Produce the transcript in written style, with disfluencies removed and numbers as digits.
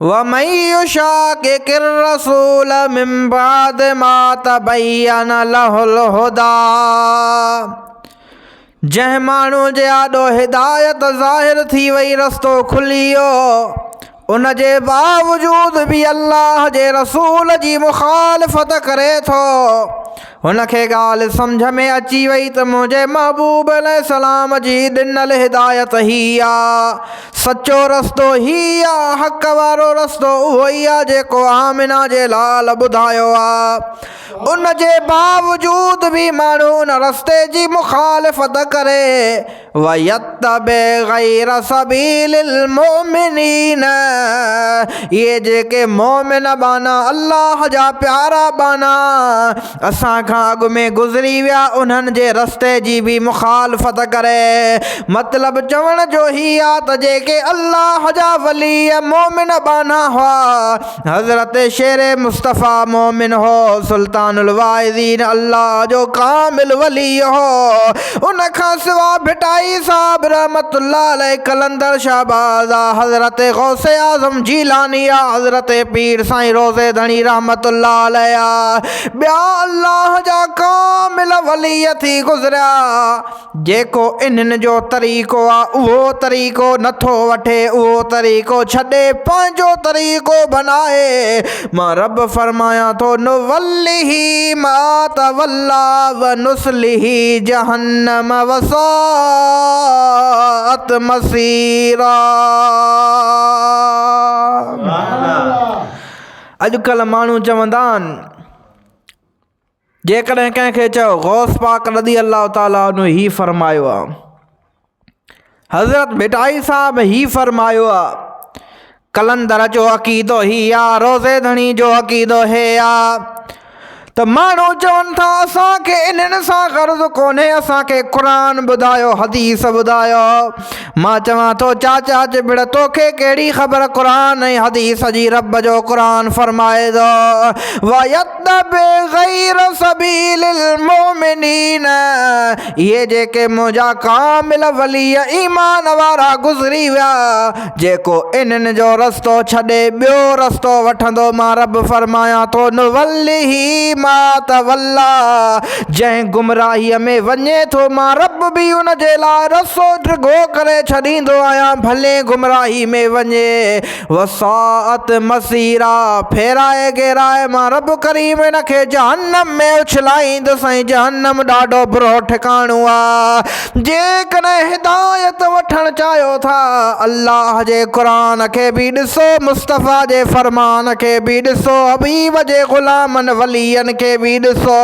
वमन युशाक़िक़िर रसूल मिन बाद मा तबय्यन लहुल हुदा। जंहिं माण्हू जे आॾो हिदायत ज़ाहिर थी वई, रस्तो खुली वियो, उन जे बावजूद भी अल्लाह जे रसूल जी मुखालफ़त करे थो, हुनखे ॻाल्हि सम्झ में अची वई त मुंहिंजे महबूब अलैहिस्सलाम जी ॾिनल हिदायत ही आहे, सचो रस्तो ही आहे, हक़ वारो रस्तो उहो ई आहे जेको आमिना जे लाल ॿुधायो आहे। उन जे बावजूद भी माण्हू उन रस्ते जी मुखालफ़त करे, वयत्तबि गैर सबीलिल मुमिनीन, ये जेके मोमिन बाना अल्लाह जा प्यारा बाना असां खां अॻु में गुज़री विया, उन्हनि जे रस्ते जी भी मुखालफ़त करे। मतिलब चवण जो ही आहे त जेके अल्लाह जा वली मोमिन बाना हुआ, हज़रत शेर मुस्तफ़ा मोमिन हो, सुल्तानुल वाइज़ीन अल्लाह जो कामिल वली हो, उन खां सिवा भिटाई साहब रहमतुल्लाह अलैह, कलंदर शाहबाज़ा, हज़रत गौसे आज़म जीलानी, हज़रत पीर साईं रोज़े धणी रहमतुल्लाह अलैह, ॿिया अल्लाह जा कामिल वली थी गुज़रिया, जेको इन्हनि जो तरीक़ो आहे उहो तरीक़ो नथो वठे, उहो तरीक़ो छॾे पंहिंजो तरीक़ो बनाए, मां रब फरमायां थो नुवल्लिही मा तवल्ला व नुस्लिही जहन्नम वसाअत मसीरा। अॼुकल्ह माण्हू चवंदा आहिनि, जेकॾहिं कंहिंखे चयो गौस पाक रज़ी अल्लाह ताला अन्हु ही फरमायो आहे, हज़रत भिटाई साहब ही फरमायो आहे, कलंदर जो अक़ीदो ही आहे, रोज़े धणी जो अक़ीदो हे आहे, त माण्हू चवनि था असांखे इन्हनि सां ग़र्ज़ कोन्हे, असांखे क़ुरान ॿुधायो, हदीस ॿुधायो। मां चवां थो चाचा चिबिड़, तोखे कहिड़ी ख़बर क़ुरान ऐं हदीस जी? रब जो क़ुरान फरमाए थो वयत्तबि गैर सबीलिल मुमिनीन, इहे जेके मुंहिंजा कामिल वली ईमान वारा गुज़री विया, जेको इन्हनि जो रस्तो छॾे ॿियो रस्तो वठंदो, मां रब फरमायां थो नुवल्लिही मा तवल्ला, जंहिं गुमराहीअ में वञे थो मां रब भी उन जे लाइ रस्तो ड्रिघो करे छॾींदो आहियां, भले गुमराही में वञे। वसाअत मसीरा, फेराए घेराए मां रब करीम इन खे जहन्नम में उछलाईंदुसि, जहन्नम ॾाढो बुरो ठिकाणो आहे। जेकॾहिं हिदायत वठणु चाहियो था, अल्लाह जे क़ुरान खे भी ॾिसो, मुस्तफ़ा जे फरमान खे भी ॾिसो, हबीब जे ग़ुलामनि वलियनि खे भी ॾिसो।